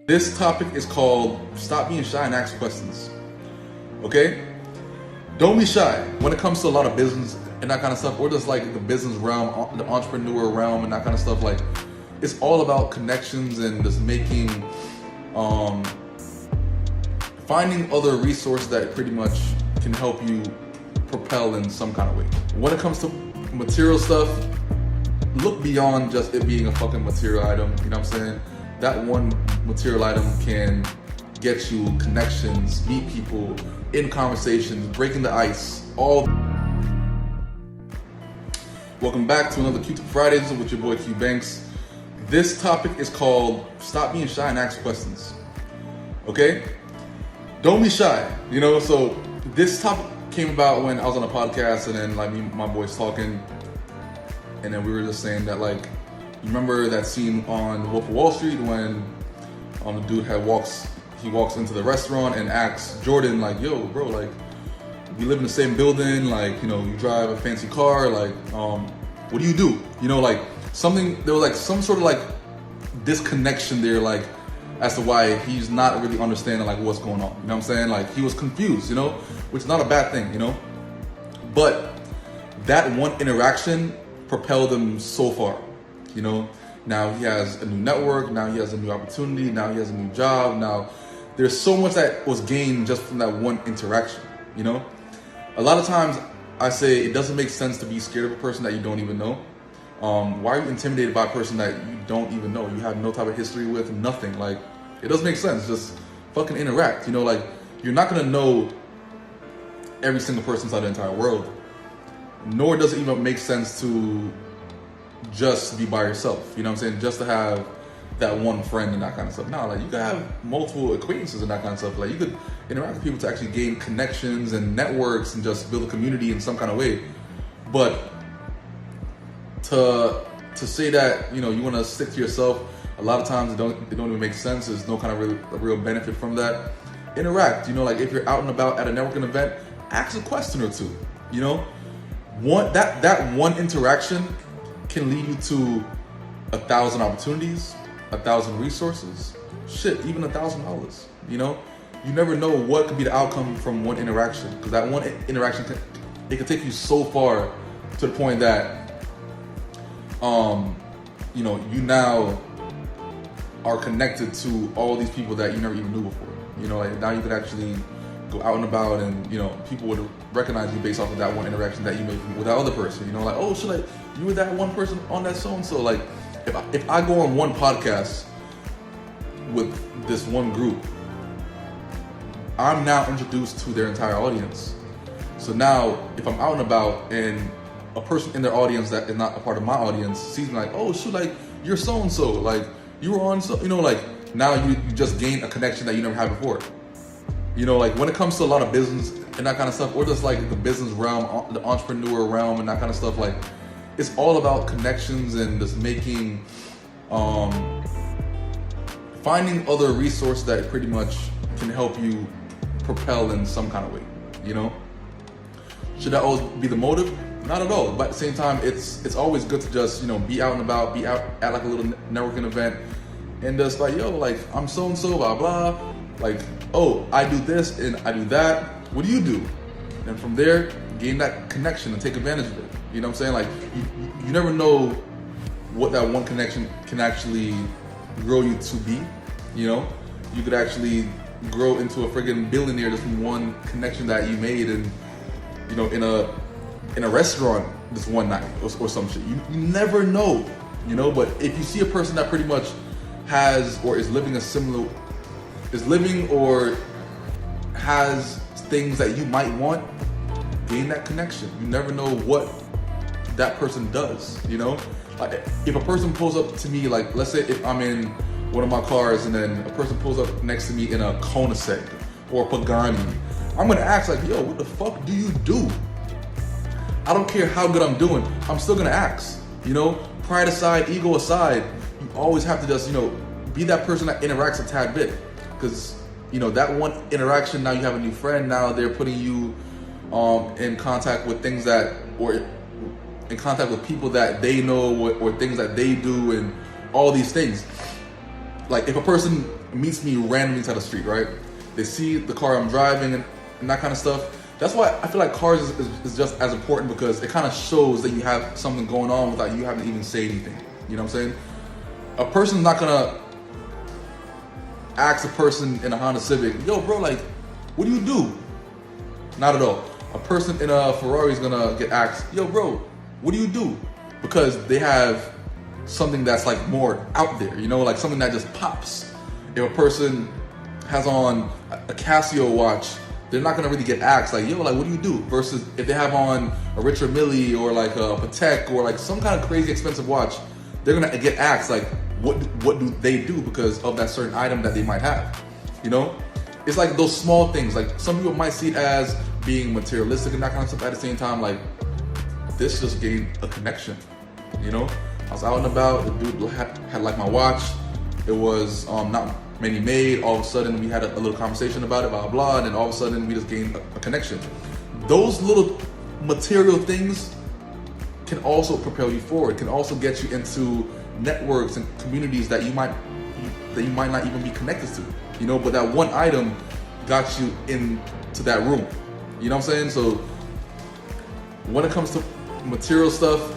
This topic is called Stop Being Shy and Ask Questions. Okay? Don't be shy when it comes to a lot of business and that kind of stuff, or just like the business realm, the entrepreneur realm and that kind of stuff. Like, it's all about connections and just making, finding other resources that pretty much can help you propel in some kind of way. When it comes to material stuff, look beyond just it being a fucking material item. You know what I'm saying? That one material item can get you connections, meet people, in conversations, breaking the ice, all. Welcome back to another Q-Tip Fridays with your boy Q Banks. This topic is called Stop Being Shy and Ask Questions. Okay? Don't be shy. You know, so this topic came about when I was on a podcast and then like me and my boys talking, and then we were just saying that, like, you remember that scene on Wolf of Wall Street when the dude walks into the restaurant and asks Jordan, like, yo, bro, like, we live in the same building, like, you know, you drive a fancy car, like, what do you do? You know, like, there was like some sort of like disconnection there, like, as to why he's not really understanding like what's going on. You know what I'm saying? Like, he was confused, you know, which is not a bad thing, you know. But that one interaction propelled him so far, you know. Now he has a new network, now he has a new opportunity, now he has a new job. Now there's so much that was gained just from that one interaction, you know. A lot of times I say it doesn't make sense to be scared of a person that you don't even know. Why are you intimidated by a person that you don't even know? You have no type of history with, nothing. Like, it doesn't make sense. Just fucking interact, you know. Like, you're not gonna know every single person inside the entire world, nor does it even make sense to just be by yourself. You know what I'm saying? Just to have that one friend and that kind of stuff. No, like, you could have multiple acquaintances and that kind of stuff. Like, you could interact with people to actually gain connections and networks and just build a community in some kind of way. But to say that, you know, you want to stick to yourself, a lot of times it don't even make sense. There's no kind of real benefit from that. Interact, you know, like if you're out and about at a networking event, ask a question or two. You know, that one interaction can lead you to 1,000 opportunities, 1,000 resources, shit, even $1,000. You know, you never know what could be the outcome from one interaction, because that one interaction it could take you so far to the point that you know, you now are connected to all these people that you never even knew before. You know, like, now you could actually go out and about, and, you know, people would recognize you based off of that one interaction that you made with that other person. You know, like, oh shit, like, you were that one person on that so and so. Like, if I go on one podcast with this one group, I'm now introduced to their entire audience. So now, if I'm out and about and a person in their audience that is not a part of my audience sees me, like, oh shoot, like, you're so and so, like, you were on so, you know, like, now you just gain a connection that you never had before. You know, like, when it comes to a lot of business and that kind of stuff, or just like the business realm, the entrepreneur realm and that kind of stuff, like, it's all about connections and just making, finding other resources that pretty much can help you propel in some kind of way, you know. Should that always be the motive? Not at all. But at the same time, it's always good to just, you know, be out and about, be out at like a little networking event, and just like, yo, like, I'm so and so, blah blah, like, oh, I do this and I do that. What do you do? And from there, gain that connection and take advantage of it. You know what I'm saying? Like, you never know what that one connection can actually grow you to be. You know, you could actually grow into a friggin' billionaire just from one connection that you made, and, you know, in a restaurant this one night or some shit. You never know, you know. But if you see a person that pretty much has or is living or has things that you might want, gain that connection. You never know what that person does, you know. Like, if a person pulls up to me, like, let's say if I'm in one of my cars and then a person pulls up next to me in a Koenigsegg or a Pagani, I'm gonna ask, like, yo, what the fuck do you do? I don't care how good I'm doing, I'm still gonna ask. You know, pride aside, ego aside, you always have to just, you know, be that person that interacts a tad bit. Because, you know, that one interaction, now you have a new friend, now they're putting you in contact with things that, or in contact with people that they know, or things that they do, and all these things. like if a person meets me randomly inside the street, right? They see the car I'm driving and that kind of stuff. That's why I feel like cars is just as important, because it kind of shows that you have something going on without you having to even say anything. You know what I'm saying? A person's not gonna ask a person in a Honda Civic, yo bro, like, what do you do? Not at all. A person in a Ferrari is gonna get asked, yo bro, what do you do? Because they have something that's like more out there, you know, like something that just pops. If a person has on a Casio watch, they're not gonna really get asked like, yo, like, what do you do? Versus if they have on a Richard Mille or like a Patek or like some kind of crazy expensive watch, they're gonna get asked like, what do they do because of that certain item that they might have, you know? It's like those small things. Like some people might see it as being materialistic and that kind of stuff. At the same time, like this just gained a connection, you know? I was out and about, the dude had like my watch. It was not many made. All of a sudden we had a little conversation about it, blah, blah, blah, and then all of a sudden we just gained a connection. Those little material things can also propel you forward, can also get you into networks and communities that you might not even be connected to, you know, but that one item got you into that room. You know what I'm saying? So when it comes to material stuff,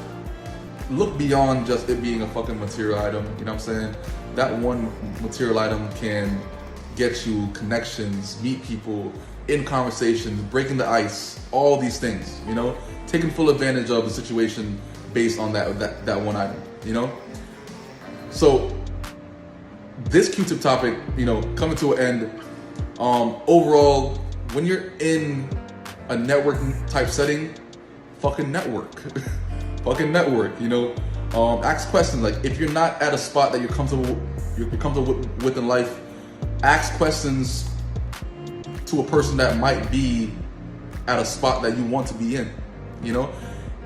look beyond just it being a fucking material item. You know what I'm saying? That one material item can get you connections, meet people, in conversations, breaking the ice, all these things, you know, taking full advantage of the situation based on that one item, you know? So this Q-tip topic, you know, coming to an end, overall, when you're in a networking type setting, fucking network. Fucking network, you know? Ask questions. Like if you're not at a spot that you're comfortable with in life, ask questions to a person that might be at a spot that you want to be in, you know?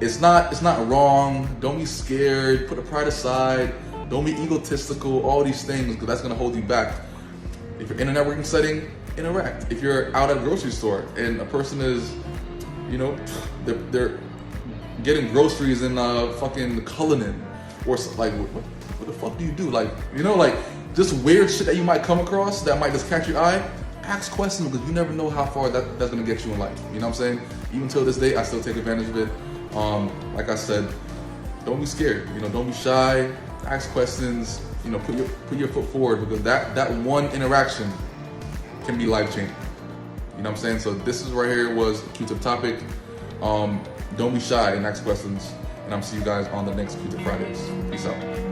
It's not wrong. Don't be scared. Put the pride aside. Don't be egotistical. All these things, because that's gonna hold you back. If you're in a networking setting, interact. If you're out at a grocery store and a person is, you know, they're getting groceries in fucking Cullinan, or like, what the fuck do you do? Like, you know, like just weird shit that you might come across that might just catch your eye. Ask questions, because you never know how far that's gonna get you in life. You know what I'm saying? Even till this day, I still take advantage of it. Like I said, don't be scared. You know, don't be shy. Ask questions. You know, put your foot forward, because that one interaction can be life changing. You know what I'm saying? So this is right here was a Q-tip topic. Don't be shy and ask questions. And I'm see you guys on the next Q-tip Fridays. Peace out.